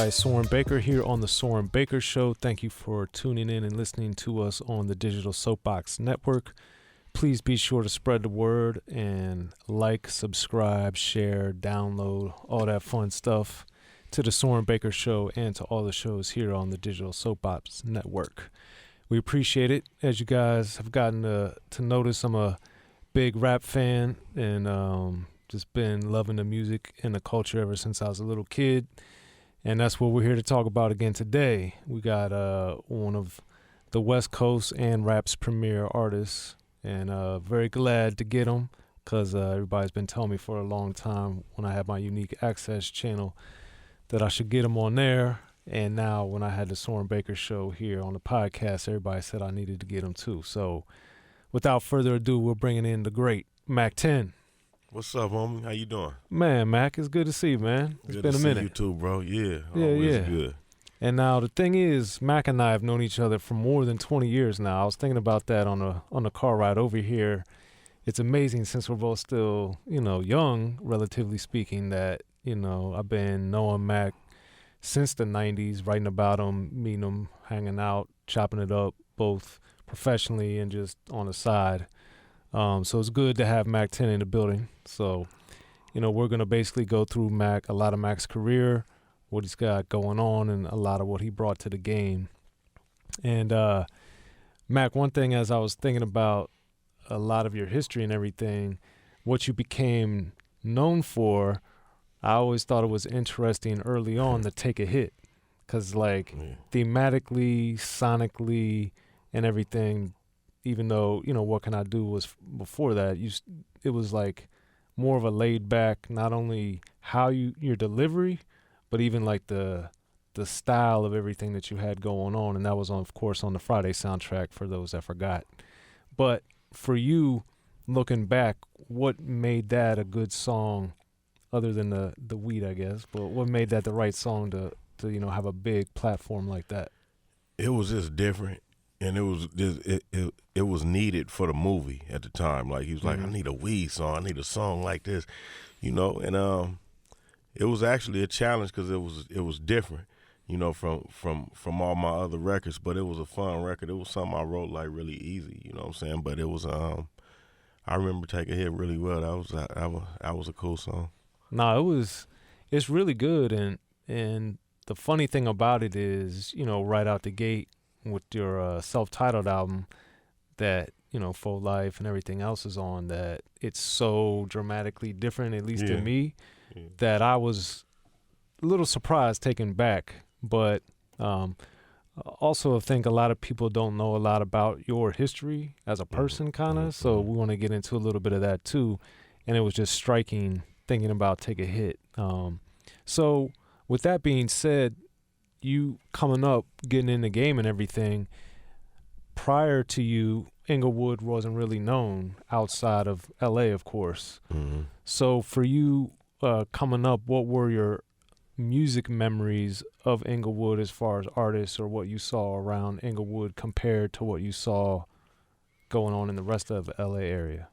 everybody. Soren Baker here on the Soren Baker Show. Thank you for tuning in and listening to us on the Digital Soapbox Network. Please be sure to spread the word and like, subscribe, share, download, all that fun stuff to the Soren Baker Show and to all the shows here on the Digital Soapbox Network. We appreciate it. As you guys have gotten to notice, I'm a big rap fan and just been loving the music and the culture ever since I was a little kid. And that's what we're here to talk about again today. We got one of the West Coast and rap's premier artists, and very glad to get him because everybody's been telling me for a long time when I had my Unique Access channel that I should get him on there. And now when I had the Soren Baker Show here on the podcast, everybody said I needed to get him too. So without further ado, we're bringing in the great Mack 10. What's up, homie? How you doing? Man, Mack, it's good to see you, man. It's good been to a minute. See you too, bro. Yeah, always good. And now the thing is, Mack and I have known each other for more than 20 years now. I was thinking about that on the car ride over here. It's amazing since we're both still, young, relatively speaking, that, I've been knowing Mack since the 90s, writing about him, meeting him, hanging out, chopping it up, both professionally and just on the side. So it's good to have Mack 10 in the building. So, we're going to basically go through Mack, a lot of Mack's career, what he's got going on, and a lot of what he brought to the game. And Mack, one thing as I was thinking about a lot of your history and everything, what you became known for, I always thought it was interesting early on to take a hit. Because, thematically, sonically, and everything, even though, What Can I Do was before that, it was like more of a laid back, not only how your delivery, but even like the style of everything that you had going on. And that was, of course, on the Friday soundtrack for those that forgot. But for you, looking back, what made that a good song other than the weed, I guess? But what made that the right song to have a big platform like that? It was just different. And it was needed for the movie at the time. Like he was like, I need a weed song. I need a song like this, And it was actually a challenge because it was different, from all my other records. But it was a fun record. It was something I wrote like really easy. You know what I'm saying? But it was I remember taking a hit really well. That was a cool song. No, it's really good. And the funny thing about it is, right out the gate, with your self-titled album that, Full Life and everything else is on, that it's so dramatically different, at least to me, that I was a little surprised, taken back. But also I think a lot of people don't know a lot about your history as a person, kind of. So we want to get into a little bit of that too. And it was just striking thinking about Take a Hit. So with that being said, you coming up, getting in the game and everything, prior to you, Inglewood wasn't really known outside of L.A., of course. Mm-hmm. So for you coming up, what were your music memories of Inglewood as far as artists, or what you saw around Inglewood compared to what you saw going on in the rest of the L.A. area?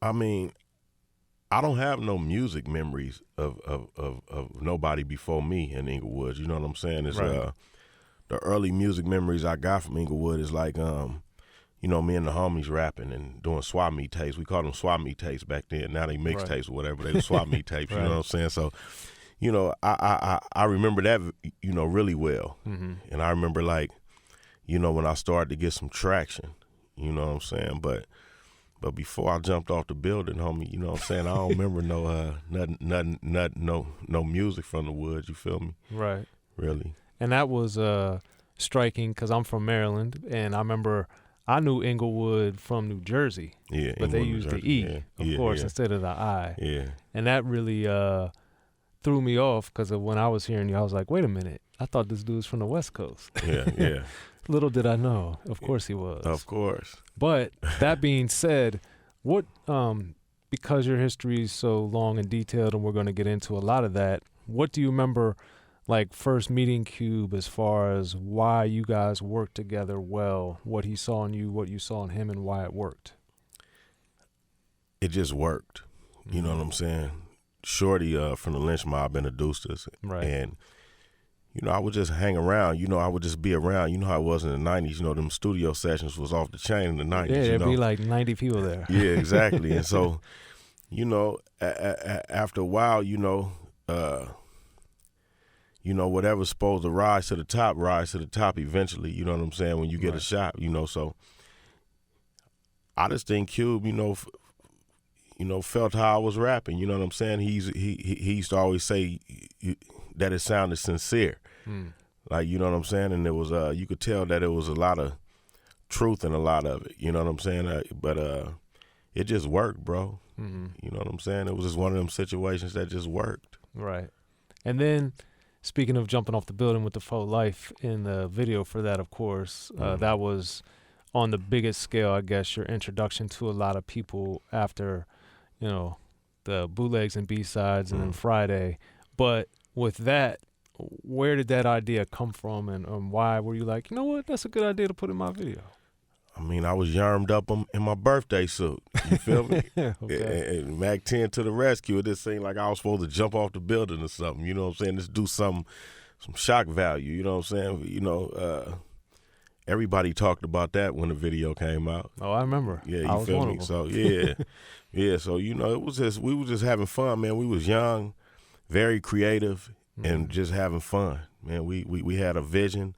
I mean, I don't have no music memories of nobody before me in Inglewood. You know what I'm saying? It's right. The early music memories I got from Inglewood is like, me and the homies rapping and doing swap meet tapes. We called them swap meet tapes back then. Now they mix tapes or whatever. They were swap meet tapes. Right. You know what I'm saying? So, I remember that, really well. Mm-hmm. And I remember when I started to get some traction. You know what I'm saying? But before I jumped off the building, homie, you know what I'm saying? I don't remember no music from the woods, you feel me? Right. Really. And that was striking because I'm from Maryland, and I remember I knew Inglewood from New Jersey. Yeah. But they used the E, of course, instead of the I. Yeah. And that really threw me off because when I was hearing you, I was like, wait a minute. I thought this dude was from the West Coast. Yeah. Little did I know. Of course he was. Of course. But that being said, what because your history is so long and detailed, and we're going to get into a lot of that, what do you remember, first meeting Cube, as far as why you guys worked together well, what he saw in you, what you saw in him, and why it worked? It just worked. You know what I'm saying? Shorty from the Lynch Mob introduced us. Right. And, you know, I would just hang around. You know, I would just be around. You know how it was in the 90s. You know, them studio sessions was off the chain in the 90s. Yeah, there'd you know? be like 90 people there. Yeah, exactly. And so, you know, after a while, you know, whatever's supposed to rise to the top eventually. You know what I'm saying? When you get a shot, you know. So I just think Cube, you know, felt how I was rapping. You know what I'm saying? He used to always say that it sounded sincere. Like, you know what I'm saying? And it was you could tell that it was a lot of truth in a lot of it. You know what I'm saying? But it just worked, bro. Mm-hmm. You know what I'm saying? It was just one of them situations that just worked. Right. And then, speaking of jumping off the building with the faux life, in the video for that, of course, that was on the biggest scale, I guess, your introduction to a lot of people after, you know, the bootlegs and B-sides and then Friday. But with that, where did that idea come from, and why were you like, you know what, that's a good idea to put in my video? I mean, I was yarmed up in my birthday suit. You feel me? Okay. And Mack 10 to the rescue. It just seemed like I was supposed to jump off the building or something. You know what I'm saying? Just do some shock value. You know what I'm saying? You know, everybody talked about that when the video came out. Oh, I remember. Yeah, you feel me? So yeah, yeah. So you know, we were just having fun, man. We was young, very creative, and just having fun, man. We had a vision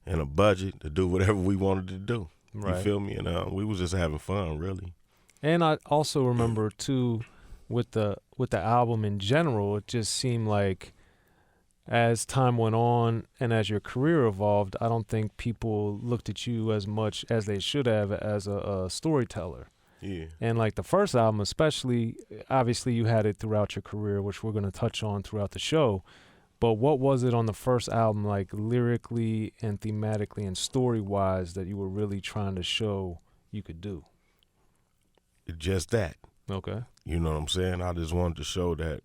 and a budget to do whatever we wanted to do. Right. You feel me? And we was just having fun, really. And I also remember too, with the album in general, it just seemed like as time went on and as your career evolved, I don't think people looked at you as much as they should have as a storyteller. Yeah. And like the first album especially, obviously you had it throughout your career, which we're going to touch on throughout the show. But what was it on the first album, like lyrically and thematically and story-wise, that you were really trying to show you could do? Just that. Okay. You know what I'm saying? I just wanted to show that,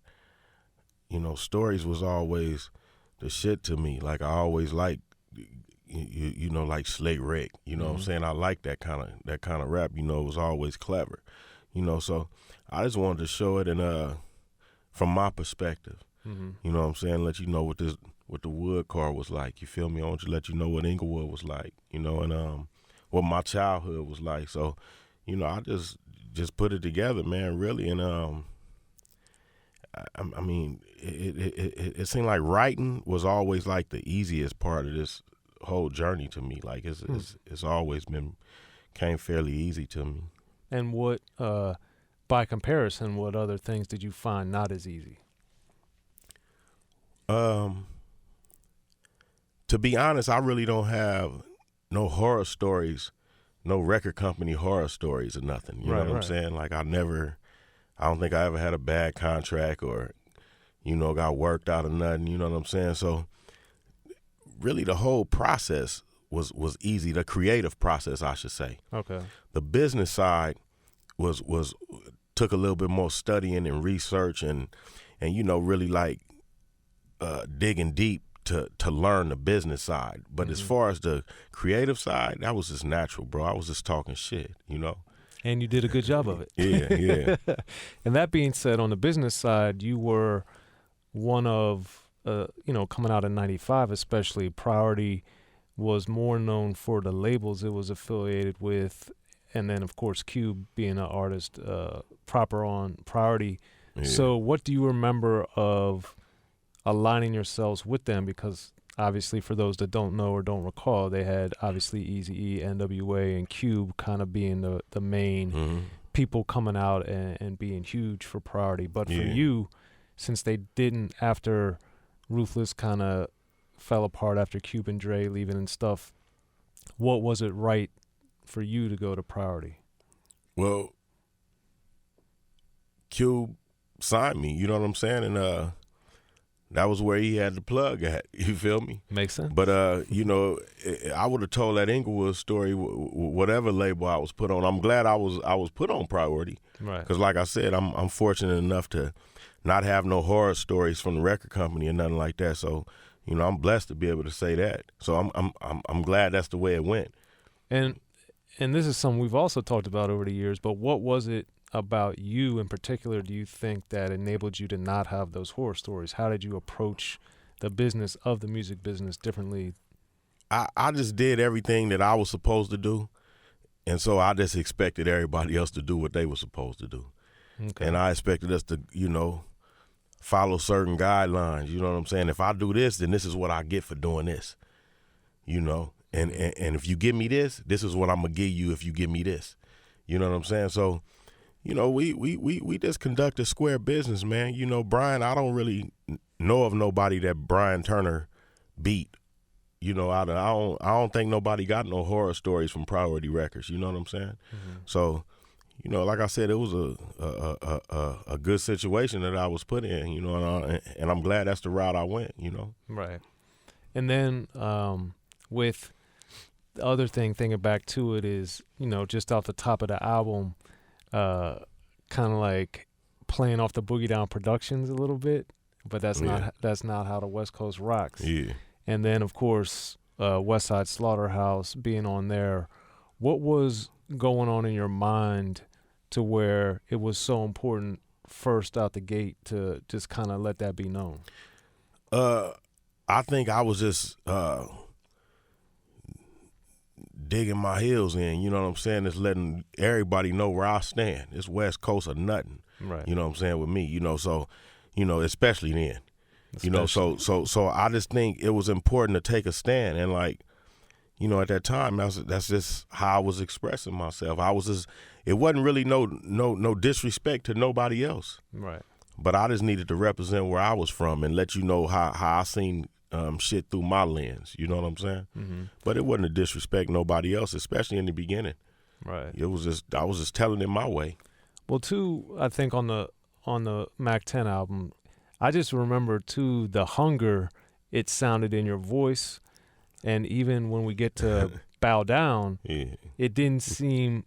you know, stories was always the shit to me. Like I always liked, you know, like Slick Rick. You know what I'm saying? I like that kind of rap. You know, it was always clever. You know, so I just wanted to show it from my perspective. You know what I'm saying? Let you know what the Wood car was like. You feel me? I want to let you know what Inglewood was like. You know, and what my childhood was like. So, you know, I just put it together, man. Really, and I mean, it seemed like writing was always like the easiest part of this whole journey to me. Like it's always came fairly easy to me. And what, by comparison, what other things did you find not as easy? To be honest, I really don't have no horror stories, no record company horror stories or nothing. You know what I'm saying? Like I don't think I ever had a bad contract or, you know, got worked out of nothing. You know what I'm saying? So really the whole process was easy. The creative process, I should say. Okay. The business side took a little bit more studying and research and you know, really like digging deep to learn the business side. But as far as the creative side, that was just natural, bro. I was just talking shit, you know. And you did a good job of it. Yeah. And that being said, on the business side, you were one of, you know, coming out in 95 especially, Priority was more known for the labels it was affiliated with, and then, of course, Cube being an artist proper on Priority. Yeah. So what do you remember of aligning yourselves with them? Because obviously, for those that don't know or don't recall, they had obviously Eazy-E, NWA, and Cube kind of being the main people coming out and being huge for Priority. But for you, since they didn't, after Ruthless kind of fell apart after Cube and Dre leaving and stuff, what was it right for you to go to Priority? Well, Cube signed me, you know what I'm saying? And that was where he had the plug at. You feel me? Makes sense. But you know, I would have told that Inglewood story, whatever label I was put on. I'm glad I was put on Priority, right? Because like I said, I'm fortunate enough to not have no horror stories from the record company or nothing like that. So, you know, I'm blessed to be able to say that. So I'm glad that's the way it went. And this is something we've also talked about over the years. But what was it? about you in particular do you think that enabled you to not have those horror stories? How did you approach the business of the music business differently? I just did everything that I was supposed to do, and so I just expected everybody else to do what they were supposed to do. Okay. And I expected us to, follow certain guidelines. You know what I'm saying? If I do this, then this is what I get for doing this. And if you give me this, this is what I'm gonna give you if you give me this. You know what I'm saying? So, we just conduct a square business, man. Brian, I don't really know of nobody that Brian Turner beat. I don't think nobody got no horror stories from Priority Records. You know what I'm saying? Mm-hmm. So, like I said, it was a good situation that I was put in. And I'm glad that's the route I went. Right. And then with the other thinking back to it is, just off the top of the album, kind of like playing off the Boogie Down Productions a little bit, but that's not how the West Coast rocks. Yeah. And then, of course, Westside Slaughterhouse being on there. What was going on in your mind to where it was so important first out the gate to just kind of let that be known? I think I was just digging my heels in, you know what I'm saying? Just letting everybody know where I stand. It's West Coast or nothing. Right. You know what I'm saying, with me, so, especially then. So I just think it was important to take a stand, and at that time that's just how I was expressing myself. It wasn't really no disrespect to nobody else. Right. But I just needed to represent where I was from and let you know how I seen shit through my lens. You know what I'm saying? Mm-hmm. But it wasn't to disrespect nobody else, especially in the beginning. Right. I was just telling it my way. Well, too, I think on the Mack 10 album, I just remember too the hunger it sounded in your voice, and even when we get to Bow Down, it didn't seem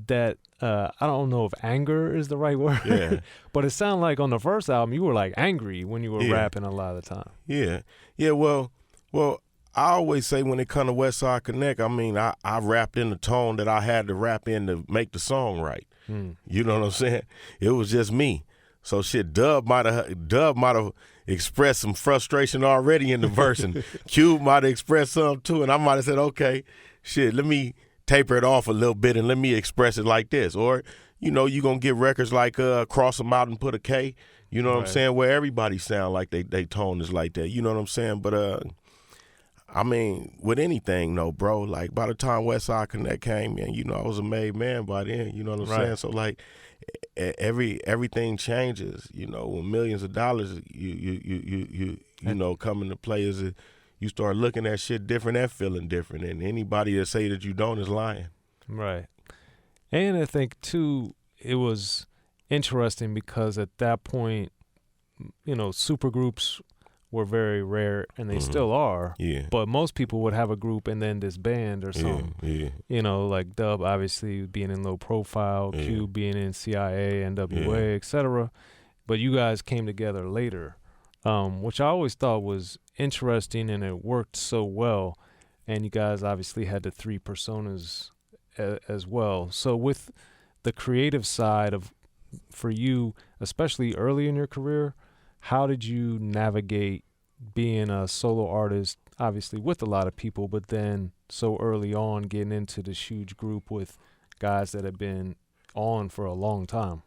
that I don't know if anger is the right word, but it sounded like on the first album you were like angry when you were rapping a lot of the time. Yeah. Well, I always say when it come to Westside Connect, I mean, I rapped in the tone that I had to rap in to make the song right. You know what I'm saying? It was just me. So shit, Dub might have expressed some frustration already in the verse, and Cube might have expressed something too, and I might have said, okay, shit, let me taper it off a little bit and let me express it like this. Or, you gonna get records like Cross Them Out and Put a K, you know what I'm saying, where everybody sound like they tone is like that, you know what I'm saying? But I mean, with anything though, bro, like by the time Westside Connect came in, I was a made man by then, you know what I'm saying? So like everything changes, when millions of dollars you come into play, is you start looking at shit different and feeling different, and anybody that say that you don't is lying. Right. And I think too, it was interesting because at that point, supergroups were very rare, and they still are. Yeah. But most people would have a group and then disband or something. Yeah. Like Dub obviously being in Low Profile, Q being in CIA, NWA, etc. But you guys came together later, which I always thought was interesting, and it worked so well. And you guys obviously had the three personas as well. So with the creative side for you, especially early in your career, how did you navigate being a solo artist, obviously with a lot of people, but then so early on getting into this huge group with guys that have been on for a long time?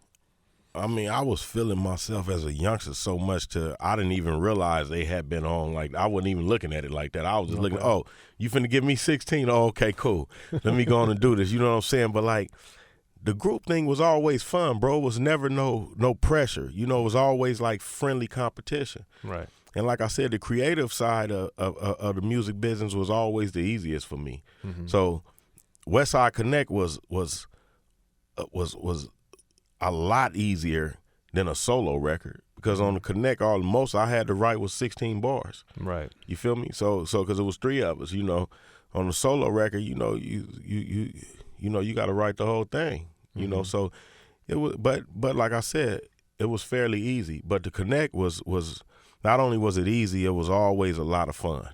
I mean, I was feeling myself as a youngster so much I didn't even realize they had been on. Like, I wasn't even looking at it like that. I was just looking, oh, you finna give me 16? Oh, okay, cool. Let me go on and do this. You know what I'm saying? But like, the group thing was always fun, bro. It was never no pressure. It was always like friendly competition. Right. And like I said, the creative side of the music business was always the easiest for me. Mm-hmm. So Westside Connect was a lot easier than a solo record, because on the Connect, most I had to write was 16 bars. Right. You feel me? So because it was three of us, on the solo record, you got to write the whole thing. So it was, but like I said, it was fairly easy. But the Connect was not only was it easy, it was always a lot of fun.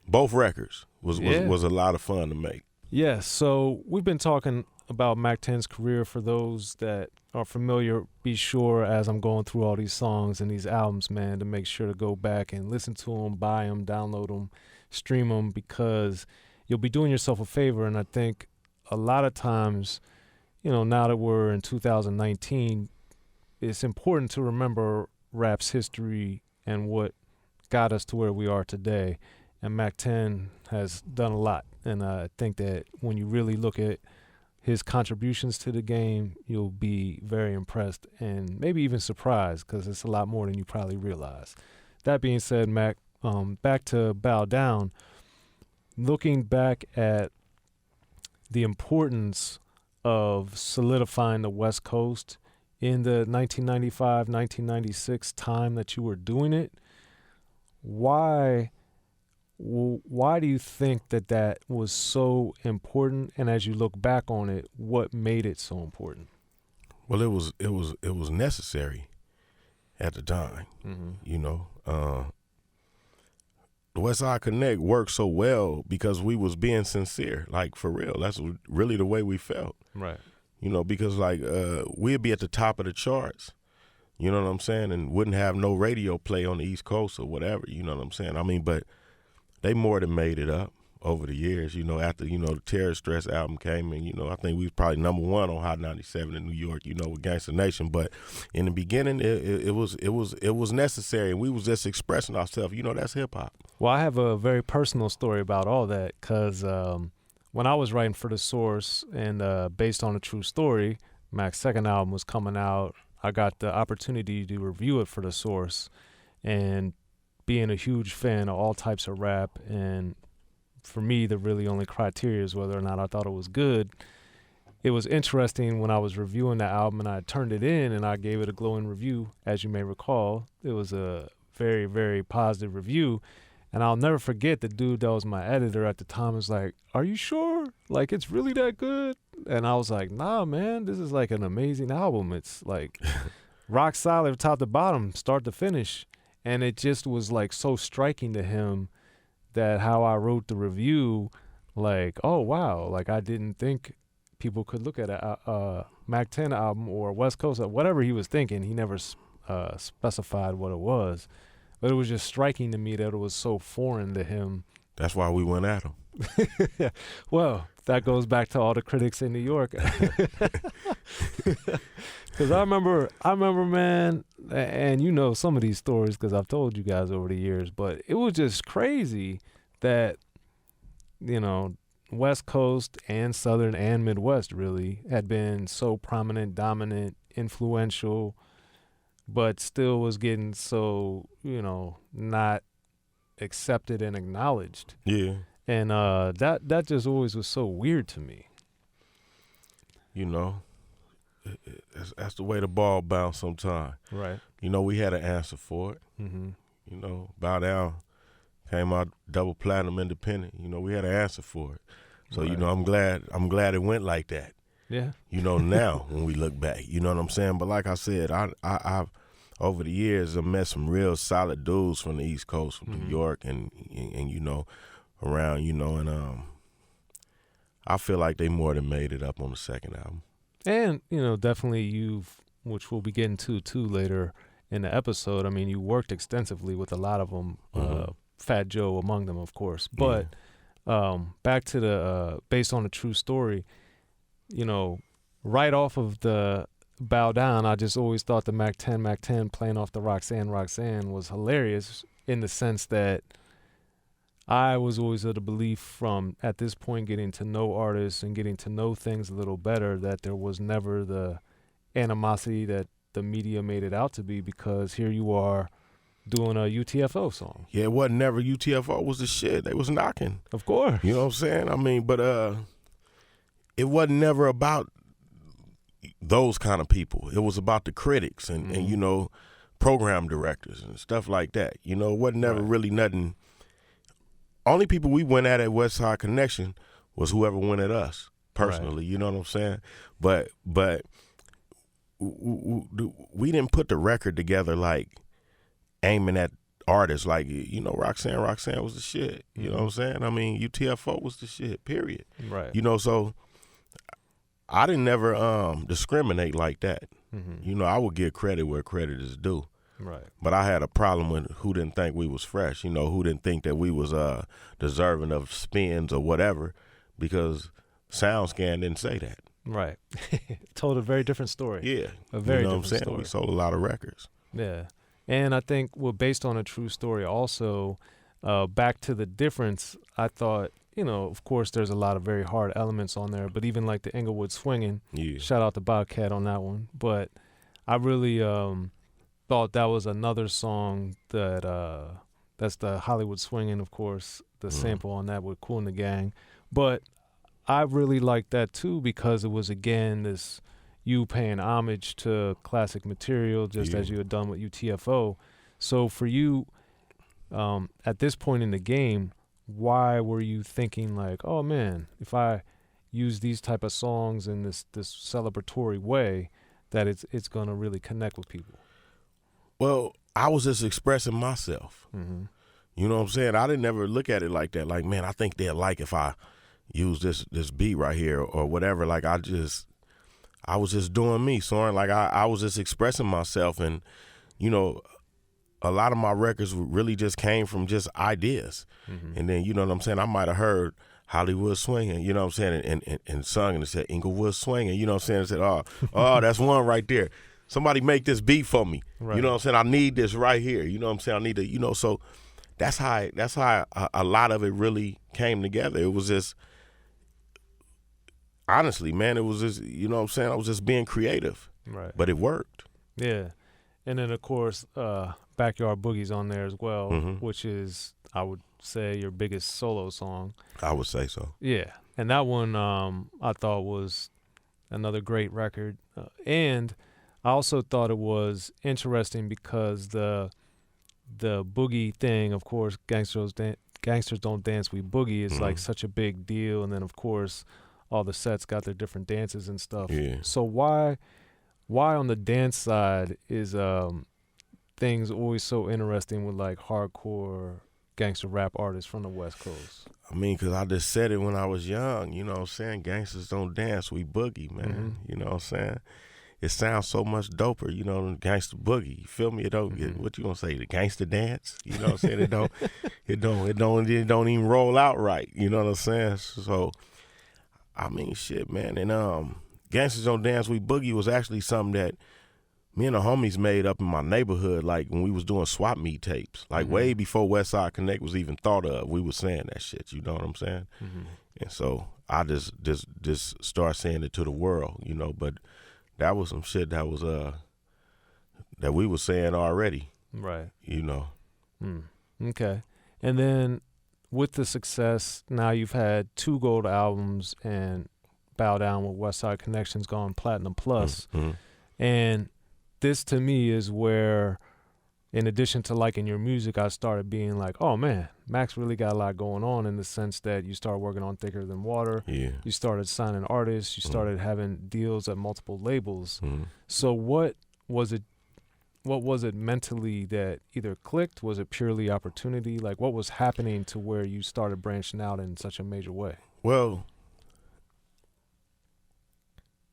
Both records was a lot of fun to make. Yeah. So we've been talking about Mack 10's career for those that are familiar. Be sure, as I'm going through all these songs and these albums, man, to make sure to go back and listen to them, buy them, download them, stream them, because you'll be doing yourself a favor. And I think a lot of times, now that we're in 2019, it's important to remember rap's history and what got us to where we are today. And Mack 10 has done a lot. And I think that when you really look at his contributions to the game, you'll be very impressed and maybe even surprised, because it's a lot more than you probably realize. That being said, Mack, back to Bow Down, looking back at the importance of solidifying the West Coast in the 1995, 1996 time that you were doing it, why do you think that was so important? And as you look back on it, what made it so important? Well, it was necessary at the time. The Westside Connect worked so well because we was being sincere, like for real. That's really the way we felt. Right. Because we'd be at the top of the charts, you know what I'm saying, and wouldn't have no radio play on the East Coast or whatever, you know what I'm saying. I mean, but they more than made it up over the years, after, the Terror Stress album came, and, I think we was probably number one on Hot 97 in New York, with Gangster Nation. But in the beginning, it was necessary, and we was just expressing ourselves. That's hip hop. Well, I have a very personal story about all that, because when I was writing for The Source and based on a true story, Mack's second album was coming out. I got the opportunity to review it for The Source, and being a huge fan of all types of rap, and for me, the really only criteria is whether or not I thought it was good. It was interesting when I was reviewing the album and I turned it in and I gave it a glowing review, as you may recall. It was a very, very positive review. And I'll never forget the dude that was my editor at the time was like, "Are you sure? Like, it's really that good?" And I was like, "Nah, man, this is like an amazing album. It's like rock solid top to bottom, start to finish." And it just was like so striking to him that how I wrote the review, like, oh, wow, like I didn't think people could look at a Mack 10 album or West Coast, or whatever he was thinking. He never specified what it was. But it was just striking to me that it was so foreign to him. That's why we went at him. Well, that goes back to all the critics in New York. Because I remember, man, and some of these stories because I've told you guys over the years, but it was just crazy that, West Coast and Southern and Midwest really had been so prominent, dominant, influential, but still was getting so, not accepted and acknowledged. Yeah. And that just always was so weird to me. That's the way the ball bounced sometimes. Right. We had an answer for it. Mm-hmm. Bow Down came out double platinum independent. We had an answer for it. So, right. I'm glad it went like that. Yeah. Now when we look back, you know what I'm saying? But like I said, I've over the years I've met some real solid dudes from the East Coast, from New York and around, and I feel like they more than made it up on the second album. And, definitely which we'll be getting to too later in the episode. I mean, you worked extensively with a lot of them, Fat Joe among them, of course. But back to the based on a true story, right off of the Bow Down, I just always thought the Mack 10 playing off the Roxanne was hilarious in the sense that I was always of the belief from, at this point, getting to know artists and getting to know things a little better, that there was never the animosity that the media made it out to be, because here you are doing a U.T.F.O song. Yeah, it wasn't never U.T.F.O was the shit. They was knocking. Of course. You know what I'm saying? I mean, but it wasn't never about those kind of people. It was about the critics and program directors and stuff like that. It wasn't never really nothing. Only people we went at Westside Connection was whoever went at us personally. Right. You know what I'm saying? But we didn't put the record together like aiming at artists. Like, Roxanne was the shit. You know what I'm saying? I mean, U.T.F.O was the shit, period. Right. So I didn't never discriminate like that. Mm-hmm. You know, I would give credit where credit is due. Right. But I had a problem with who didn't think we was fresh, you know, who didn't think that we was deserving of spins or whatever, because SoundScan didn't say that. Right. Told a very different story. Yeah. A very you know different what I'm saying? story. We sold a lot of records. Yeah. And I think, well, based on a true story also, back to the difference, I thought, you know, of course there's a lot of very hard elements on there, but even like the Inglewood Swinging, shout out to Bobcat on that one. But I really thought that was another song that that's the Hollywood Swinging, of course, the sample on that with Kool and the Gang. But I really liked that too, because it was, again, this you paying homage to classic material, just as you had done with U.T.F.O. So for you, at this point in the game, why were you thinking like, oh man, if I use these type of songs in this celebratory way, that it's gonna really connect with people? Well, I was just expressing myself. Mm-hmm. You know what I'm saying? I didn't ever look at it like that. Like, man, I think they'll like if I use this beat right here or whatever. Like, I was just doing me, Soren. Like, I was just expressing myself, and you know, a lot of my records really just came from just ideas. Mm-hmm. And then, you know what I'm saying, I might have heard Hollywood Swinging, you know what I'm saying, and sung, and it said Inglewood Swinging, you know what I'm saying, and said, oh, that's one right there. Somebody make this beat for me. Right. You know what I'm saying? I need this right here. You know what I'm saying? I need to, you know, so that's how a lot of it really came together. It was just, honestly, man, it was just, you know what I'm saying, I was just being creative. Right. But it worked. Yeah. And then, of course, Backyard Boogie's on there as well, which is, I would say, your biggest solo song. I would say so. Yeah. And that one I thought was another great record. And I also thought it was interesting because the Boogie thing, of course, Gangsters Don't Dance, We Boogie, is like such a big deal. And then, of course, all the sets got their different dances and stuff. Yeah. So why on the dance side is things always so interesting with like hardcore gangster rap artists from the West Coast? I mean, because I just said it when I was young, you know what I'm saying? Gangsters don't dance, we boogie, man. Mm-hmm. You know what I'm saying? It sounds so much doper, you know, than gangster boogie. You feel me? It don't get, what you gonna say, the gangster dance? You know what I'm saying? It don't even roll out right. You know what I'm saying? So, I mean, shit, man. And Gangsters Don't Dance, We Boogie was actually something that me and the homies made up in my neighborhood, like when we was doing swap meet tapes, like way before Westside Connect was even thought of. We was saying that shit, you know what I'm saying? Mm-hmm. And so I just start saying it to the world, you know. But that was some shit that was that we was saying already, right? You know. Okay, and then with the success, now you've had 2 gold albums and Bow Down with Westside Connection's gone platinum plus. Mm-hmm. And this to me is where, in addition to liking your music, I started being like, oh man, Mack's really got a lot going on, in the sense that you started working on Thicker Than Water. Yeah. You started signing artists. You started having deals at multiple labels. So what was it mentally that either clicked? Was it purely opportunity? Like, what was happening to where you started branching out in such a major way? Well,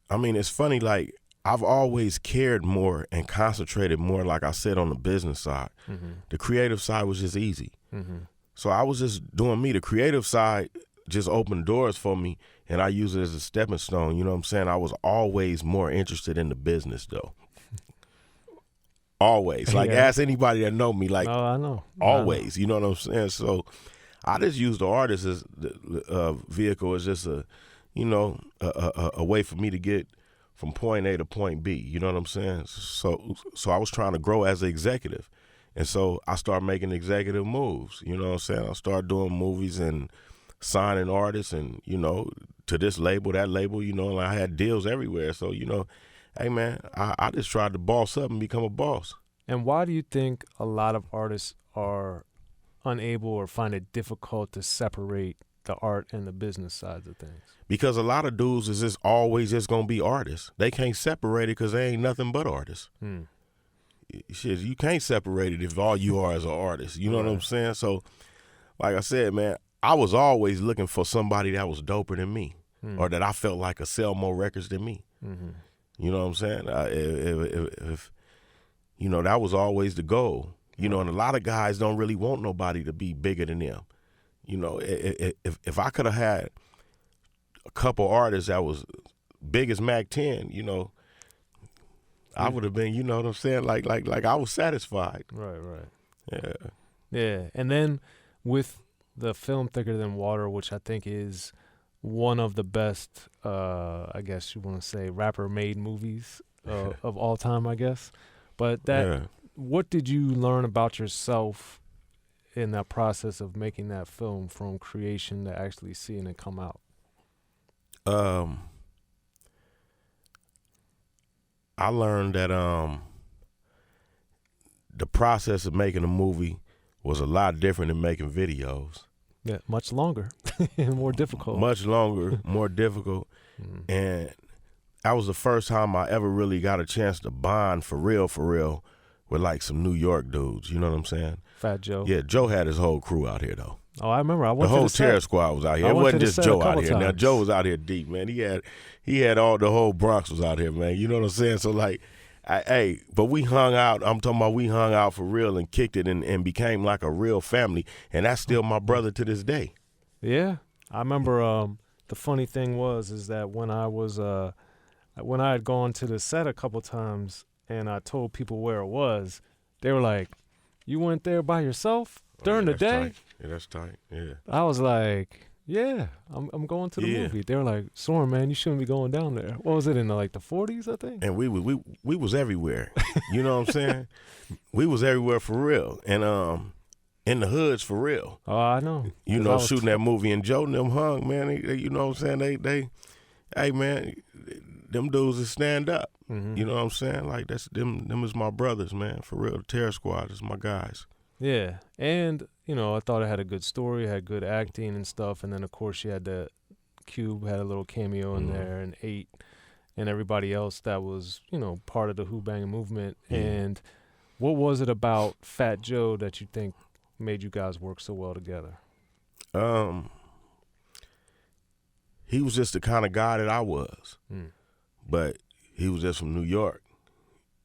I mean, it's funny, like, I've always cared more and concentrated more, like I said, on the business side. Mm-hmm. The creative side was just easy. Mm-hmm. So I was just doing me. The creative side just opened doors for me, and I use it as a stepping stone. You know what I'm saying? I was always more interested in the business, though. Always. Like, ask anybody that know me. Like, oh, I know. Always. You know what I'm saying? So I just use the artist as the vehicle as just a way for me to get from point A to point B, you know what I'm saying? So I was trying to grow as an executive. And so I started making executive moves, you know what I'm saying? I started doing movies and signing artists and, you know, to this label, that label, you know, and I had deals everywhere. So, you know, hey man, I just tried to boss up and become a boss. And why do you think a lot of artists are unable or find it difficult to separate the art and the business sides of things? Because a lot of dudes is just always just gonna be artists. They can't separate it because they ain't nothing but artists. Shit, you can't separate it if all you are is an artist. You know what I'm saying? So, like I said, man, I was always looking for somebody that was doper than me. or that I felt like could sell more records than me. You know what I'm saying? If you know, that was always the goal. You know, and a lot of guys don't really want nobody to be bigger than them. You know, if I could have had a couple artists that was big as Mack 10, you know, I would have been, you know what I'm saying? Like I was satisfied. Right. Yeah. Yeah. And then with the film Thicker Than Water, which I think is one of the best, I guess you want to say, rapper-made movies of all time, I guess. But what did you learn about yourself in that process of making that film from creation to actually seeing it come out? I learned that the process of making a movie was a lot different than making videos. Yeah, much longer and more difficult. Much longer, more difficult. And that was the first time I ever really got a chance to bond for real with like some New York dudes. You know what I'm saying? Fat Joe. Yeah, Joe had his whole crew out here though. Oh, I remember. I went the whole to the Terror set. Squad was out here. I It went wasn't to the just set a Joe out couple here. Now times. Joe was out here deep, man. He had all the whole Bronx was out here, man. You know what I'm saying? So like, but we hung out. I'm talking about we hung out for real and kicked it and became like a real family. And that's still my brother to this day. Yeah, I remember. The funny thing is that when I had gone to the set a couple times and I told people where it was, they were like, "You went there by yourself during the day?" Tight. Yeah, that's tight. Yeah. I was like, "Yeah, I'm going to the movie." They were like, "Soren, man, you shouldn't be going down there." What was it in the 40s, I think? And we was everywhere. You know what I'm saying? We was everywhere for real. And in the hoods for real. Oh, I know. You know, shooting that movie, and Joe and them hung, man. They, you know what I'm saying? They, hey man, them dudes is stand up. You know what I'm saying? Like that's them is my brothers, man. For real, the Terror Squad is my guys. Yeah, and you know, I thought it had a good story, had good acting and stuff, and then of course you had the Cube had a little cameo in there, and 8, and everybody else that was, you know, part of the Who Bangin' movement. And what was it about Fat Joe that you think made you guys work so well together? He was just the kind of guy that I was, but he was just from New York.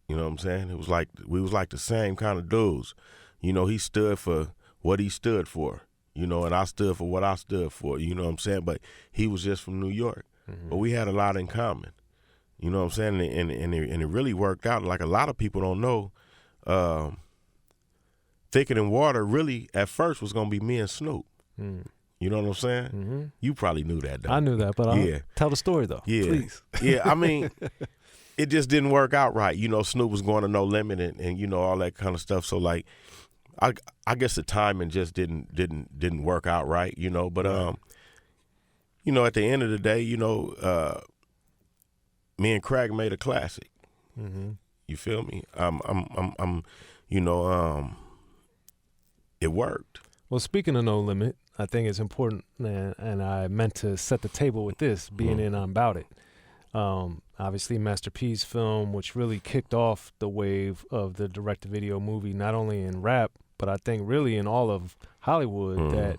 You know what I'm saying? It was like we was like the same kind of dudes. You know, he stood for what he stood for. You know, and I stood for what I stood for. You know what I'm saying? But he was just from New York, but we had a lot in common. You know what I'm saying? And it really worked out. Like a lot of people don't know. Thicker Than Water really at first was gonna be me and Snoop. You know what I'm saying? You probably knew that, though. I knew that, but tell the story though. Yeah, please. Yeah, I mean, it just didn't work out right. You know, Snoop was going to No Limit and you know all that kind of stuff. So like, I guess the timing just didn't work out right. You know, but you know, at the end of the day, you know, me and Craig made a classic. You feel me? I'm you know, it worked. Well, speaking of No Limit, I think it's important, and I meant to set the table with this, being in I'm About It. Obviously, Master P's film, which really kicked off the wave of the direct-to-video movie, not only in rap, but I think really in all of Hollywood, that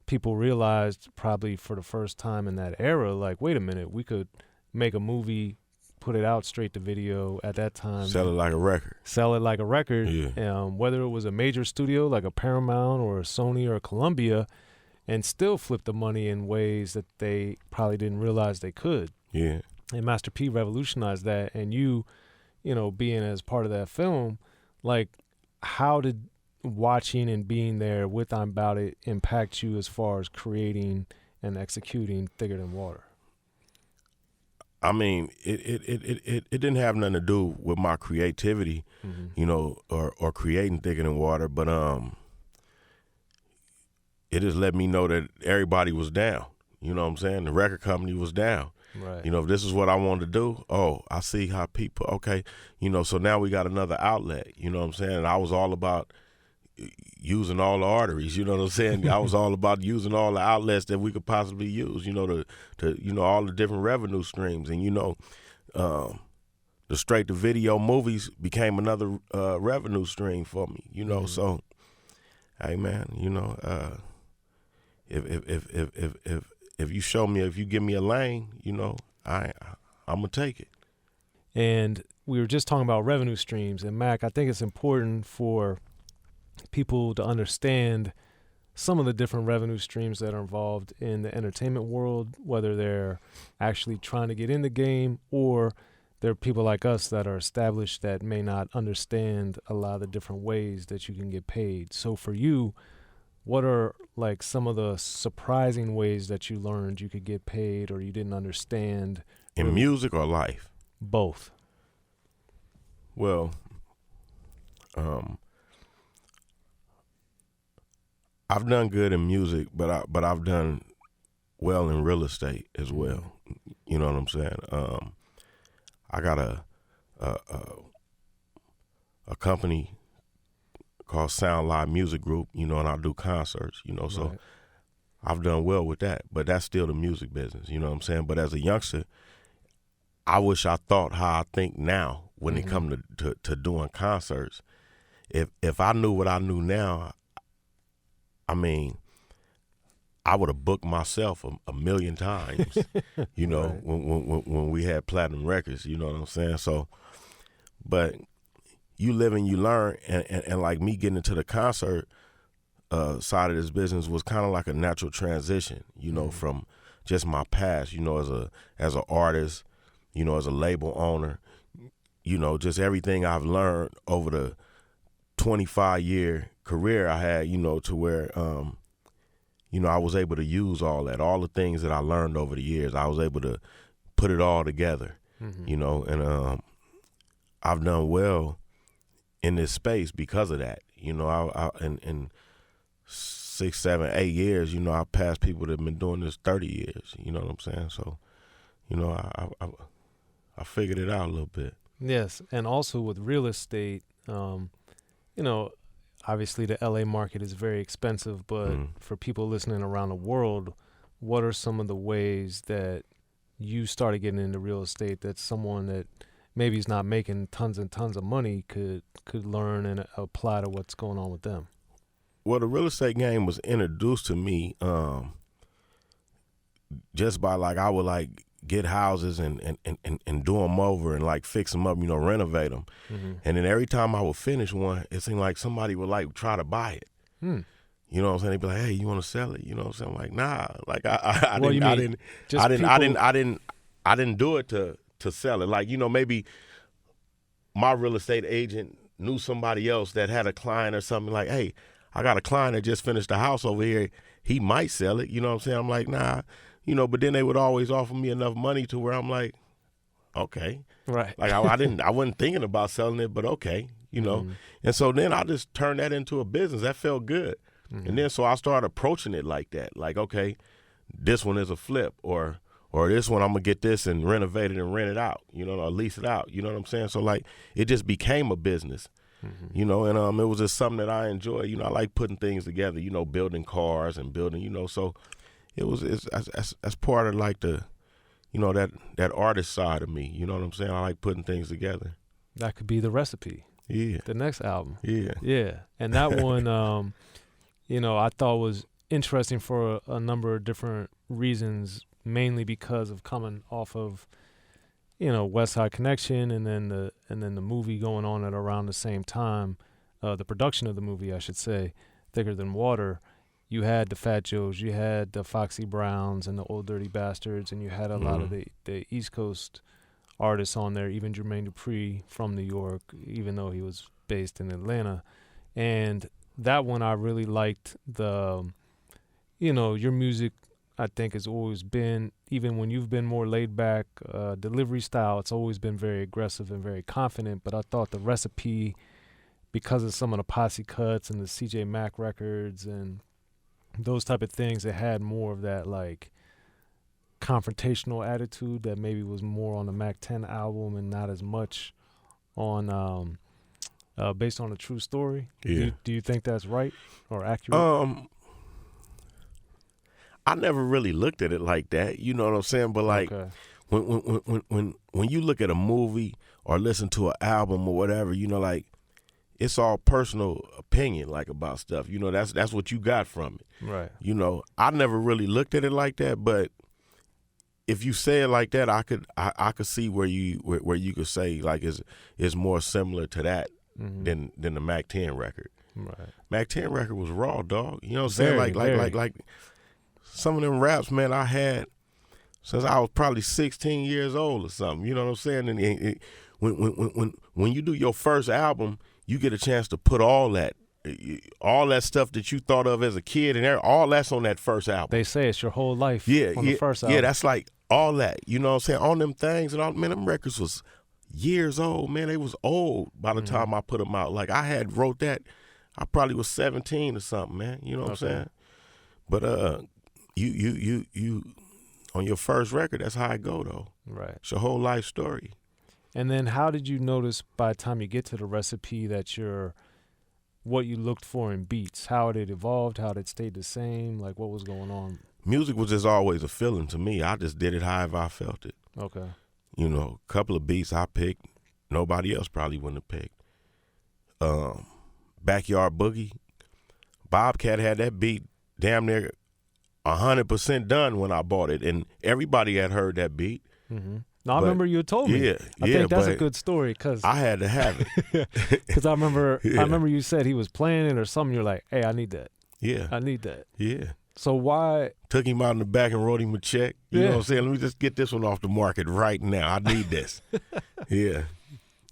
people realized probably for the first time in that era, like, wait a minute, we could make a movie, put it out straight to video at that time. Sell it like a record. Sell it like a record. Yeah. Whether it was a major studio like a Paramount or a Sony or a Columbia, and still flip the money in ways that they probably didn't realize they could. Yeah. And Master P revolutionized that. And you know, being as part of that film, like, how did watching and being there with I'm About It impact you as far as creating and executing Thicker Than Water? I mean, it didn't have nothing to do with my creativity, you know, or creating Thicker Than Water, but it just let me know that everybody was down. You know what I'm saying? The record company was down. Right. You know, if this is what I wanted to do, I see how people, okay, you know, so now we got another outlet. You know what I'm saying? And I was all about using all the arteries, you know what I'm saying? I was all about using all the outlets that we could possibly use, you know, to you know, all the different revenue streams. And, you know, the straight to video movies became another revenue stream for me, you know. So, hey man, you know, if you show me, if you give me a lane, I'm gonna take it. And we were just talking about revenue streams, and Mack, I think it's important for people to understand some of the different revenue streams that are involved in the entertainment world, whether they're actually trying to get in the game or there are people like us that are established that may not understand a lot of the different ways that you can get paid. So for you, what are like some of the surprising ways that you learned you could get paid or you didn't understand? In music or life? Both. Well, I've done good in music, but I've done well in real estate as well. You know what I'm saying? I got a company called Sound Live Music Group, and I do concerts, so Right. I've done well with that. But that's still the music business, you know what I'm saying? But as a youngster, I wish I thought how I think now when it comes to doing concerts. If I knew what I knew now, I mean, I would have booked myself a million times, Right. when we had platinum records, you know what I'm saying? So, but you live and you learn, and like me getting into the concert side of this business was kind of like a natural transition, from just my past, as an artist, as a label owner, just everything I've learned over the 25-year career I had, to where, I was able to use all that, all the things that I learned over the years. I was able to put it all together, and I've done well in this space because of that. I in 6, 7, 8 years, I passed people that have been doing this 30 years. You know what I'm saying? So, I figured it out a little bit. Yes, and also with real estate, obviously the LA market is very expensive, but for people listening around the world, what are some of the ways that you started getting into real estate that someone that maybe is not making tons and tons of money could learn and apply to what's going on with them? Well, the real estate game was introduced to me just by I would get houses and do them over and fix them up, renovate them. And then every time I would finish one, it seemed like somebody would try to buy it. You know what I'm saying? They'd be like, "Hey, you want to sell it?" You know what I'm saying? I'm like, nah. I didn't do it to sell it. Maybe my real estate agent knew somebody else that had a client or something like, "Hey, I got a client that just finished the house over here. He might sell it." You know what I'm saying? I'm like, nah. But then they would always offer me enough money to where I'm like, okay. Right. I wasn't thinking about selling it, but okay, And so then I just turned that into a business. That felt good. And then so I started approaching it like that. Okay, this one is a flip or this one I'm going to get this and renovate it and rent it out, or lease it out. You know what I'm saying? So it just became a business. And it was just something that I enjoy. I like putting things together, building cars and building, so it's part of the, that artist side of me. You know what I'm saying? I like putting things together. That could be the recipe. Yeah. The next album. Yeah. Yeah. And that one, I thought was interesting for a number of different reasons, mainly because of coming off of, Westside Connection and then the movie going on at around the same time, the production of the movie, I should say, Thicker Than Water. You had the Fat Joes, you had the Foxy Browns and the Old Dirty Bastards, and you had a lot of the East Coast artists on there, even Jermaine Dupri from New York, even though he was based in Atlanta. And that one I really liked your music, I think, has always been, even when you've been more laid back, delivery style, it's always been very aggressive and very confident. But I thought the recipe, because of some of the posse cuts and the CJ Mack records and those type of things, it had more of that confrontational attitude that maybe was more on the Mack 10 album and not as much on based on a true story. Yeah. Do you think that's right or accurate? I never really looked at it like that. You know what I'm saying? But Okay. when you look at a movie or listen to an album or whatever, it's all personal opinion, like, about stuff. You know, that's what you got from it. Right. You know, I never really looked at it like that, but if you say it like that, I could see where you could say, like, it's more similar to that than the Mack 10 record. Right. Mack 10 record was raw, dog. You know what I'm saying? Like some of them raps, man, I had since I was probably 16 years old or something. You know what I'm saying? And when you do your first album, you get a chance to put all that stuff that you thought of as a kid and all that's on that first album. They say it's your whole life on the first album. Yeah, that's like all that. You know what I'm saying? On them things and all, man, them records was years old, man. They was old by the time I put them out. Like, I had wrote that, I probably was 17 or something, man. You know what I'm saying? But you on your first record, that's how it go, though. Right. It's your whole life story. And then how did you notice by the time you get to the recipe that what you looked for in beats, how it evolved, how it stayed the same, like what was going on? Music was just always a feeling to me. I just did it however I felt it. Okay. You know, a couple of beats I picked, nobody else probably wouldn't have picked. Backyard Boogie, Bobcat had that beat damn near 100% done when I bought it, and everybody had heard that beat. Mm-hmm. I remember you had told me. Yeah, I think that's a good story because I had to have it. Because I remember you said he was playing it or something. You're like, hey, I need that. Yeah, I need that. Yeah. So why? Took him out in the back and wrote him a check. You know what I'm saying? Let me just get this one off the market right now. I need this. Yeah.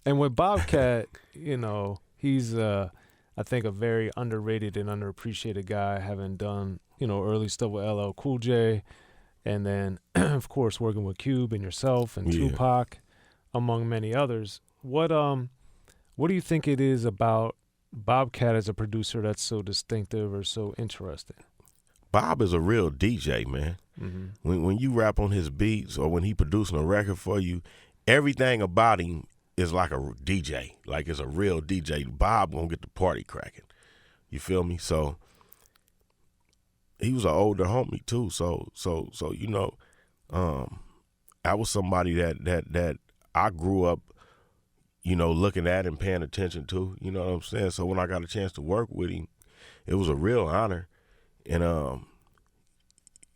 And with Bobcat, you know, he's I think a very underrated and underappreciated guy, having done, you know, early stuff with LL Cool J, and then of course working with Cube and yourself and Tupac, among many others. What do you think it is about Bobcat as a producer that's so distinctive or so interesting? Bob is a real DJ, man. Mm-hmm. When you rap on his beats or when he producing a record for you, everything about him is like a DJ, like it's a real DJ. Bob gonna get the party cracking. You feel me? So he was an older homie too. So you know, I was somebody that I grew up, you know, looking at and paying attention to. You know what I'm saying? So when I got a chance to work with him, it was a real honor. And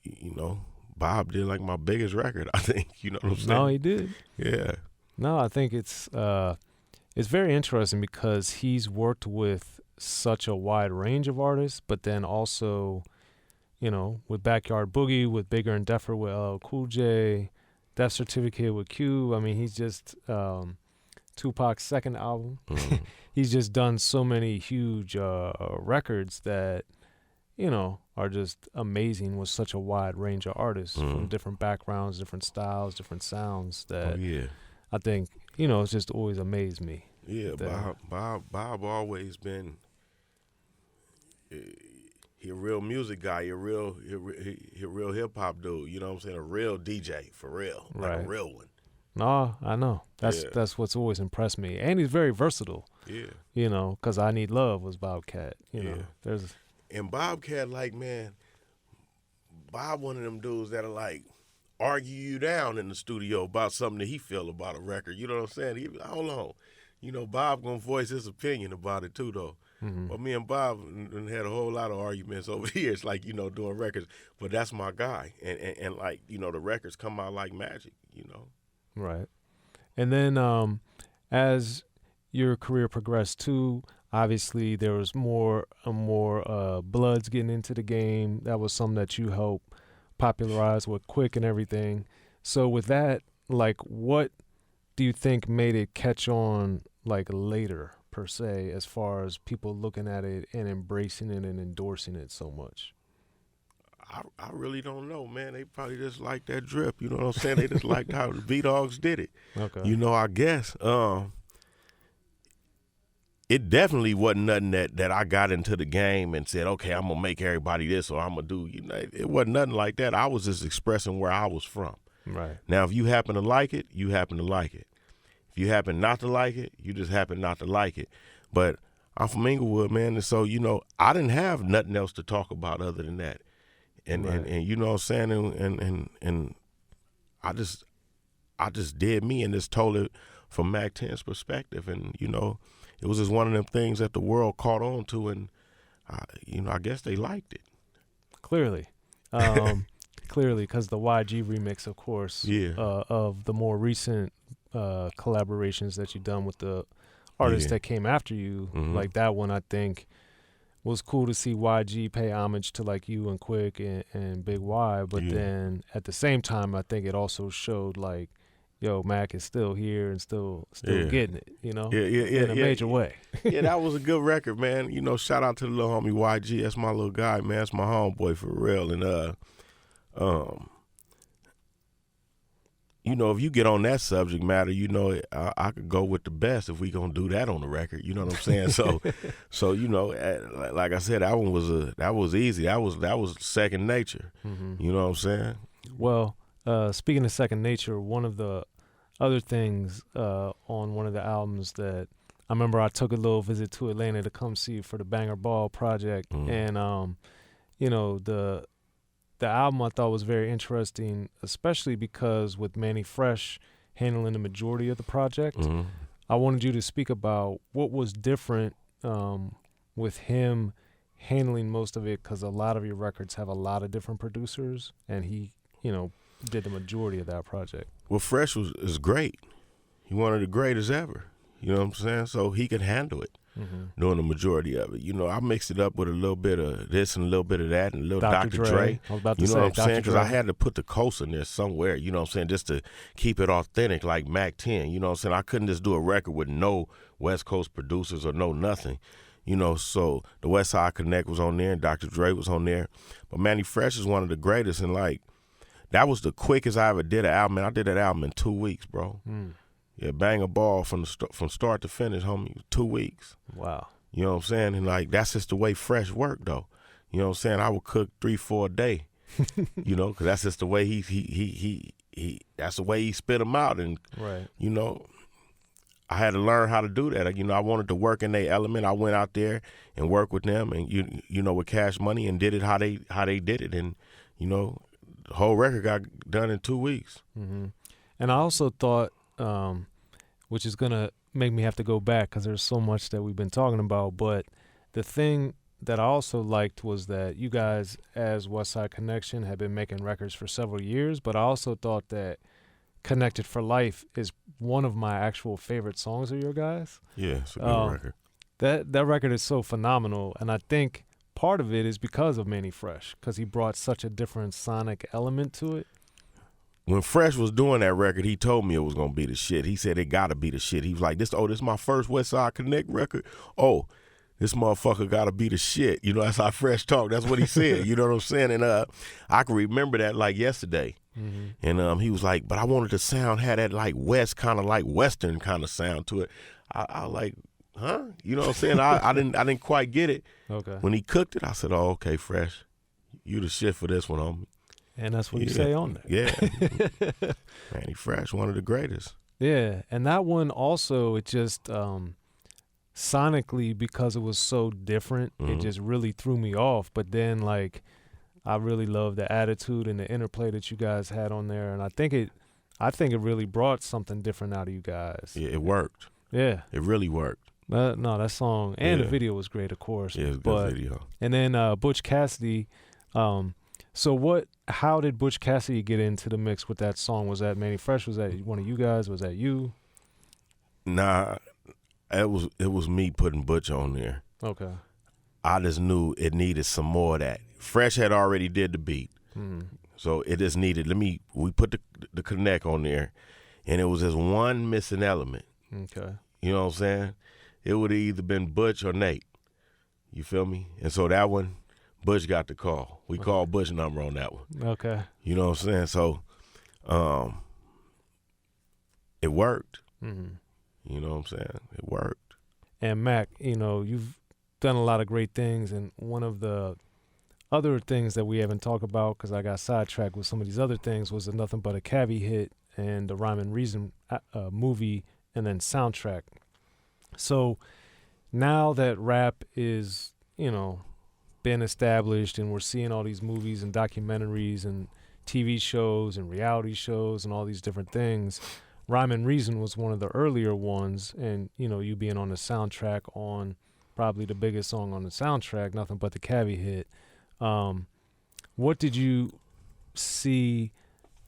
you know, Bob did like my biggest record, I think. You know what I'm saying? No, he did. Yeah. No, I think it's very interesting because he's worked with such a wide range of artists, but then also, you know, with Backyard Boogie, with Bigger and Deffer, with LL Cool J, Death Certificate with Q. I mean, he's just Tupac's second album. Mm-hmm. He's just done so many huge records that, you know, are just amazing with such a wide range of artists from different backgrounds, different styles, different sounds that I think, you know, it's just always amazed me. Yeah, Bob always been he a real music guy, he a real hip hop dude, you know what I'm saying? A real DJ, for real. Like a real one. No, I know. That's what's always impressed me. And he's very versatile. Yeah. You know, because I Need Love was Bobcat. You know, And Bobcat, like, man, Bob one of them dudes that'll, like, argue you down in the studio about something that he feel about a record. You know what I'm saying? Hold on. You know, Bob gonna voice his opinion about it, too, though. Mm-hmm. But me and Bob had a whole lot of arguments over the years, like, you know, doing records. But that's my guy. And like, you know, the records come out like magic, you know. Right. And then as your career progressed, too, obviously, there was more bloods getting into the game. That was something that you helped popularize with Quick and everything. So with that, like, what do you think made it catch on, like, later, per se, as far as people looking at it and embracing it and endorsing it so much? I really don't know, man. They probably just like that drip. You know what I'm saying? They just liked how the B-Dogs did it. Okay. You know, I guess. It definitely wasn't nothing that I got into the game and said, okay, I'm going to make everybody this or I'm going to do, you know, it wasn't nothing like that. I was just expressing where I was from. Right. Now, if you happen to like it, you happen to like it. If you happen not to like it, you just happen not to like it. But I'm from Inglewood, man, and so, you know, I didn't have nothing else to talk about other than that. And you know what I'm saying? And I just did me and just told it from Mack 10's perspective, and you know, it was just one of them things that the world caught on to, and you know, I guess they liked it. Clearly, clearly, because the YG remix, of course, of the more recent collaborations that you've done with the artists that came after you, like that one, I think was cool to see YG pay homage to like you and Quick and Big Y, but then at the same time, I think it also showed like, yo, Mack is still here and still getting it, you know, in a major way. Yeah, that was a good record, man. You know, shout out to the little homie YG. That's my little guy, man. That's my homeboy for real. And you know, if you get on that subject matter, you know, I could go with the best if we gonna do that on the record. You know what I'm saying? So you know, like I said, that one was easy. That was second nature. You know what I'm saying? Well, speaking of second nature, one of the other things on one of the albums that I remember, I took a little visit to Atlanta to come see for the Banger Ball project, and you know, the album I thought was very interesting, especially because with Mannie Fresh handling the majority of the project, I wanted you to speak about what was different with him handling most of it, because a lot of your records have a lot of different producers, and he, you know, did the majority of that project. Well, Fresh is great. He one of the greatest ever. You know what I'm saying? So he could handle it. Doing the majority of it. You know, I mixed it up with a little bit of this and a little bit of that and a little Dr. Dre. I was about to you know say, what I'm saying? Because I Dre. had to put the coast in there somewhere, you know what I'm saying, just to keep it authentic like Mack 10. You know what I'm saying? I couldn't just do a record with no West Coast producers or no nothing. You know, so the Westside Connect was on there and Dr. Dre was on there. But Mannie Fresh is one of the greatest, and like, that was the quickest I ever did an album. And I did that album in 2 weeks, bro. Yeah, bang a ball from start to finish, homie, 2 weeks. Wow. You know what I'm saying? And like, that's just the way Fresh worked, though. You know what I'm saying? I would cook 3-4 a day. You know, because that's just the way he that's the way he spit them out. And you know, I had to learn how to do that. You know, I wanted to work in their element. I went out there and worked with them, and you know, with Cash Money, and did it how they did it, and you know, the whole record got done in 2 weeks. And I also thought, which is gonna make me have to go back because there's so much that we've been talking about, but the thing that I also liked was that you guys, as Westside Connection, have been making records for several years, but I also thought that Connected for Life is one of my actual favorite songs of your guys. Yeah, it's a good record. That record is so phenomenal, and I think part of it is because of Mannie Fresh, because he brought such a different sonic element to it. When Fresh was doing that record, he told me it was gonna be the shit. He said it gotta be the shit. He was like, this is my first Westside Connect record. Oh, this motherfucker gotta be the shit. You know, that's how Fresh talk. That's what he said. You know what I'm saying? And I can remember that like yesterday. And he was like, but I wanted the sound had that like West, kind of like Western kind of sound to it. I like, huh? You know what I'm saying? I didn't quite get it. Okay. When he cooked it, I said, oh, okay, Fresh, you the shit for this one, homie. And that's what you say on there. Yeah. Mannie Fresh, one of the greatest. Yeah, and that one also, it just sonically, because it was so different, it just really threw me off. But then, like, I really love the attitude and the interplay that you guys had on there, and I think it really brought something different out of you guys. Yeah, it worked. Yeah, it really worked. No, that song and the video was great, of course. Yeah, it was a good video. And then Butch Cassidy. So how did Butch Cassidy get into the mix with that song? Was that Mannie Fresh? Was that one of you guys? Was that you? Nah, it was me putting Butch on there. Okay. I just knew it needed some more of that. Fresh had already did the beat. So it just needed, we put the connect on there, and it was just one missing element. Okay. You know what I'm saying? It would have either been Butch or Nate. You feel me? And so that one, Butch got the call. We called Butch number on that one. Okay. You know what I'm saying? So it worked. You know what I'm saying? It worked. And Mack, you know, you've done a lot of great things, and one of the other things that we haven't talked about, because I got sidetracked with some of these other things, was the Nothing But a Cabbie hit and the Rhyme and Reason movie and then soundtrack. So now that rap is, you know, been established and we're seeing all these movies and documentaries and TV shows and reality shows and all these different things, Rhyme and Reason was one of the earlier ones, and you being on the soundtrack on probably the biggest song on the soundtrack, Nothing But the Cabbie hit. What did you see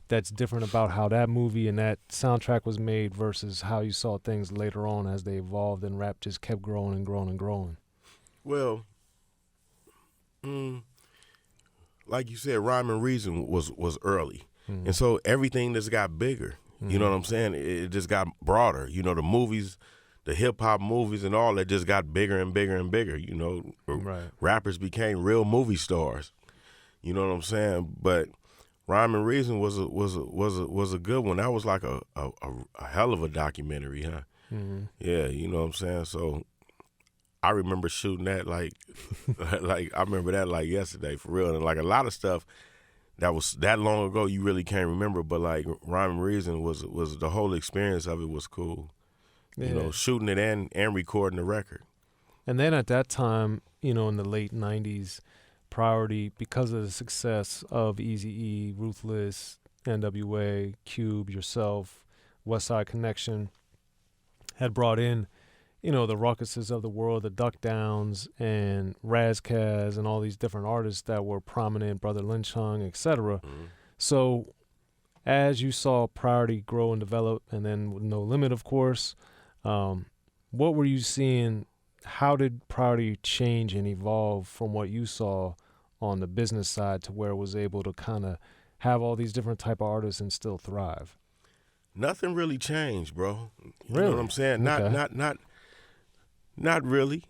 that's different about how that movie and that soundtrack was made versus how you saw things later on as they evolved and rap just kept growing and growing and growing? Well, like you said, Rhyme and Reason was early. And so everything just got bigger. You know what I'm saying? It just got broader. The movies, the hip-hop movies and all that just got bigger and bigger and bigger. Right. Rappers became real movie stars. You know what I'm saying? But Rhyme and Reason was a good one. That was like a hell of a documentary, huh? Yeah, you know what I'm saying? So I remember shooting that like I remember that like yesterday, for real. And like a lot of stuff that was that long ago, you really can't remember. But like Rhyme and Reason was the whole experience of it was cool. Yeah. Shooting it and recording the record. And then at that time, in the late 90s, Priority, because of the success of Eazy-E, Ruthless, NWA, Cube, yourself, Westside Connection, had brought in, the Ruckuses of the world, the Duck Downs, and Razkaz, and all these different artists that were prominent, Brother Lynch Hung, etc. So as you saw Priority grow and develop, and then with No Limit, of course, what were you seeing? How did Priority change and evolve from what you saw on the business side to where it was able to kind of have all these different type of artists and still thrive? Nothing really changed, bro. Really? You know what I'm saying? Okay. Not really.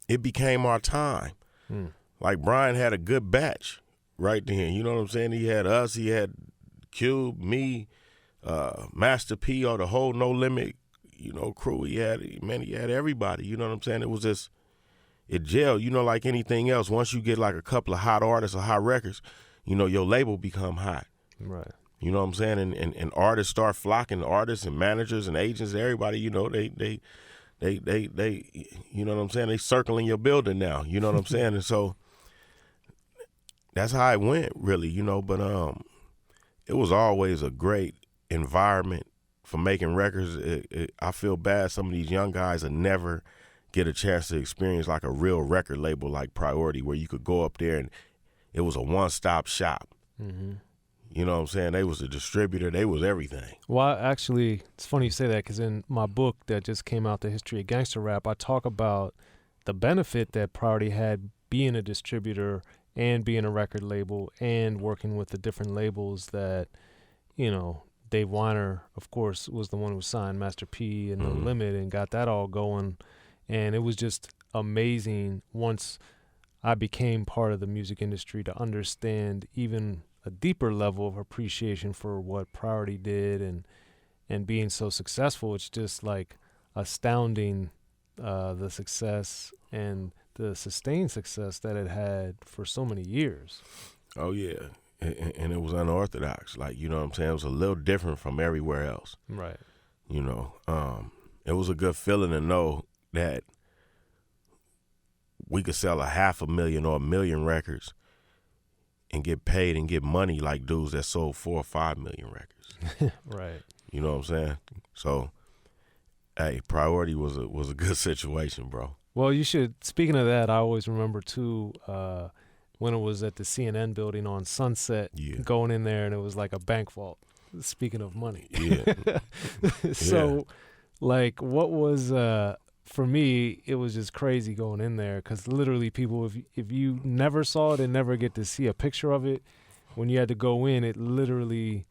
It became our time. Like Brian had a good batch right then. You know what I'm saying? He had us, he had Cube, me, Master P, or the whole No Limit, crew. He had everybody. You know what I'm saying? It was just, it gelled, like anything else. Once you get like a couple of hot artists or hot records, your label become hot. Right. You know what I'm saying? And artists start flocking, artists and managers and agents, everybody, they you know what I'm saying? They circling your building now. You know what I'm saying? And so that's how it went, really, but it was always a great environment for making records. I feel bad some of these young guys will never get a chance to experience like a real record label like Priority, where you could go up there and it was a one-stop shop. You know what I'm saying? They was a distributor. They was everything. Well, actually, it's funny you say that, because in my book that just came out, The History of Gangster Rap, I talk about the benefit that Priority had being a distributor and being a record label and working with the different labels that, Dave Weiner, of course, was the one who signed Master P and No Limit and got that all going. And it was just amazing once I became part of the music industry to understand even a deeper level of appreciation for what Priority did and being so successful. It's just like astounding, the success and the sustained success that it had for so many years. Oh, yeah. And it was unorthodox. Like, you know what I'm saying? It was a little different from everywhere else. Right. It was a good feeling to know that we could sell 500,000 or 1 million records and get paid and get money like dudes that sold 4 or 5 million records. Right. You know what I'm saying? So, hey, Priority was a good situation, bro. Well, you should. Speaking of that, I always remember too when it was at the CNN building on Sunset, going in there and it was like a bank vault. Speaking of money, yeah. So, like, what was for me? It was just crazy going in there because literally, people, if you never saw it and never get to see a picture of it, when you had to go in, it literally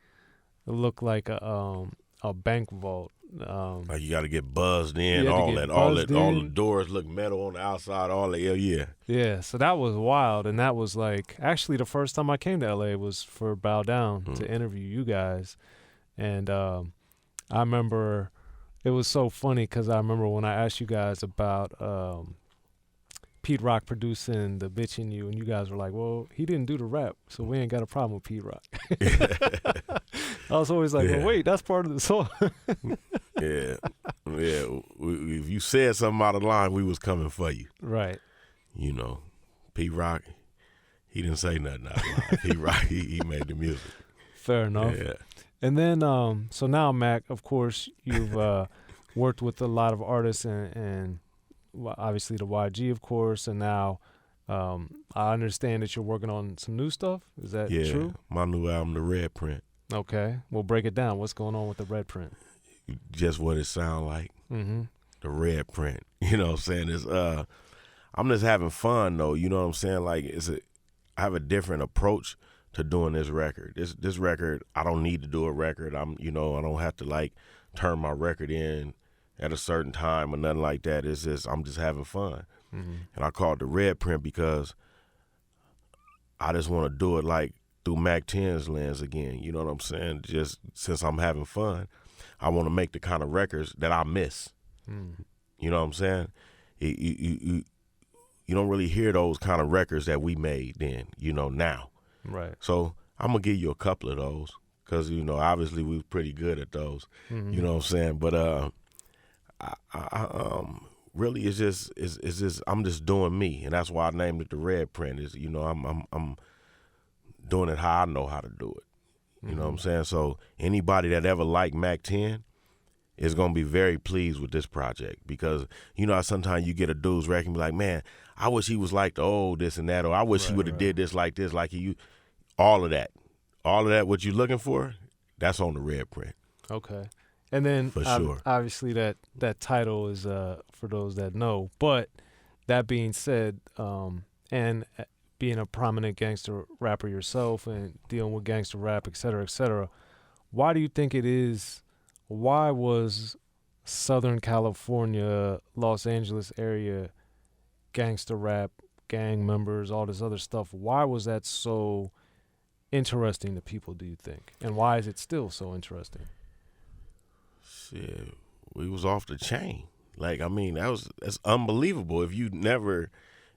looked like a bank vault. Like you got to get buzzed in, all the doors look metal on the outside, all that. Yeah. So that was wild, and that was like actually the first time I came to LA was for Bow Down to interview you guys, and I remember it was so funny because I remember when I asked you guys about Pete Rock producing the Bitch in You, and you guys were like, well, he didn't do the rap, so we ain't got a problem with Pete Rock. I was always like, well, wait, that's part of the song. Yeah. If you said something out of line, we was coming for you. Right. Pete Rock, he didn't say nothing out of line. Pete Rock, he made the music. Fair enough. Yeah. And then, so now, Mac, of course, you've worked with a lot of artists and obviously the YG, of course, and now I understand that you're working on some new stuff. Is that true? My new album, The Red Print. Okay. Well, break it down. What's going on with the Red Print? Just what it sound like. Mm-hmm. The Red Print. You know what I'm saying? It's, I'm just having fun, though. You know what I'm saying? Like, I have a different approach to doing this record. This record, I don't need to do a record. I don't have to like turn my record in at a certain time or nothing like that. It's just I'm just having fun. Mm-hmm. And I call it the Red Print because I just want to do it like through Mack 10's lens again. You know what I'm saying? Just since I'm having fun, I want to make the kind of records that I miss. Mm. You know what I'm saying? You don't really hear those kind of records that we made then, now. Right. So I'm going to give you a couple of those because, obviously we were pretty good at those. Mm-hmm. You know what I'm saying? But really it's just I'm just doing me, and that's why I named it The Red Print. Is I'm doing it how I know how to do it. You know what I'm saying? So anybody that ever liked Mack 10 is going to be very pleased with this project because, how sometimes you get a dude's record and be like, man, I wish he was like the old this and that, or I wish he would have did this, like all of that, what you're looking for, that's on The Red Print. Okay. And then for sure. Obviously that title is for those that know. But that being said, and being a prominent gangster rapper yourself and dealing with gangster rap, et cetera, why do you think it is? Why was Southern California, Los Angeles area gangster rap, gang members, all this other stuff? Why was that so interesting to people, do you think? And why is it still so interesting? Shit, we was off the chain. Like, I mean, that's unbelievable if you never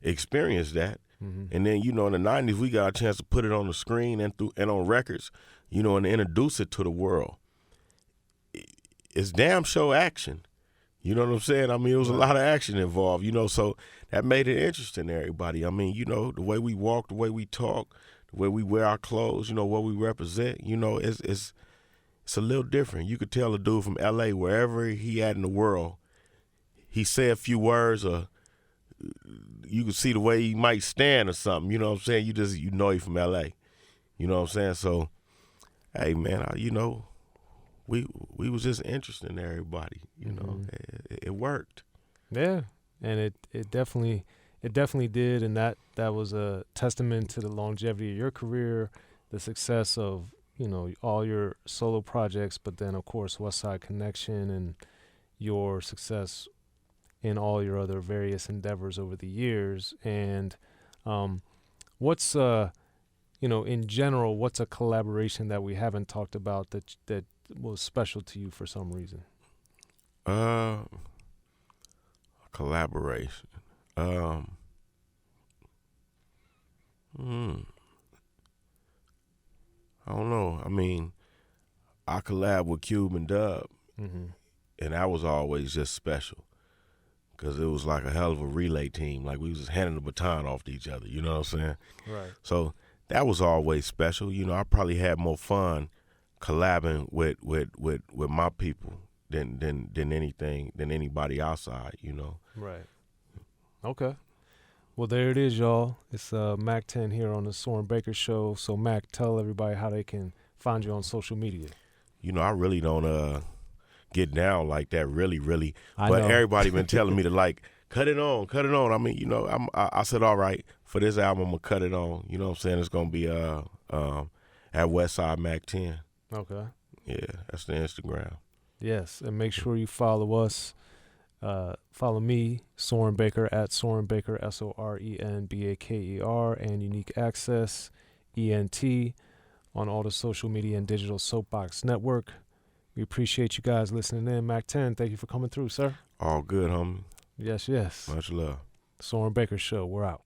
experienced that. Mm-hmm. And then, in the 90s, we got a chance to put it on the screen and on records, and introduce it to the world. It's damn show action. You know what I'm saying? I mean, it was a lot of action involved, so that made it interesting to everybody. I mean, the way we walk, the way we talk, the way we wear our clothes, what we represent, it's a little different. You could tell a dude from L.A., wherever he at in the world, he say a few words or you could see the way he might stand or something, you know what I'm saying? You know he from L.A., you know what I'm saying? So, hey, man, we was just interesting to everybody, It worked. Yeah, and it definitely did, and that was a testament to the longevity of your career, the success of all your solo projects, but then of course Westside Connection and your success in all your other various endeavors over the years. And what's in general, what's a collaboration that we haven't talked about that was special to you for some reason? Collaboration. I don't know. I mean, I collab with Cube and Dub, and that was always just special because it was like a hell of a relay team. Like, we was just handing the baton off to each other, you know what I'm saying? Right. So that was always special. I probably had more fun collabing with my people than anybody outside, Right. Okay. Well, there it is, y'all. It's Mack 10 here on the Soren Baker Show. So, Mack, tell everybody how they can find you on social media. I really don't get down like that, really. I but know. Everybody been telling me to like cut it on. I mean, I said, all right, for this album, I'm gonna cut it on. You know what I'm saying? It's gonna be at Westside Mack 10. Okay. Yeah, that's the Instagram. Yes, and make sure you follow us. Follow me, Soren Baker, at Soren Baker, SorenBaker, and Unique Access, ENT, on all the social media and digital Soapbox Network. We appreciate you guys listening in. Mack 10, thank you for coming through, sir. All good, homie. Yes. Much love. Soren Baker Show, we're out.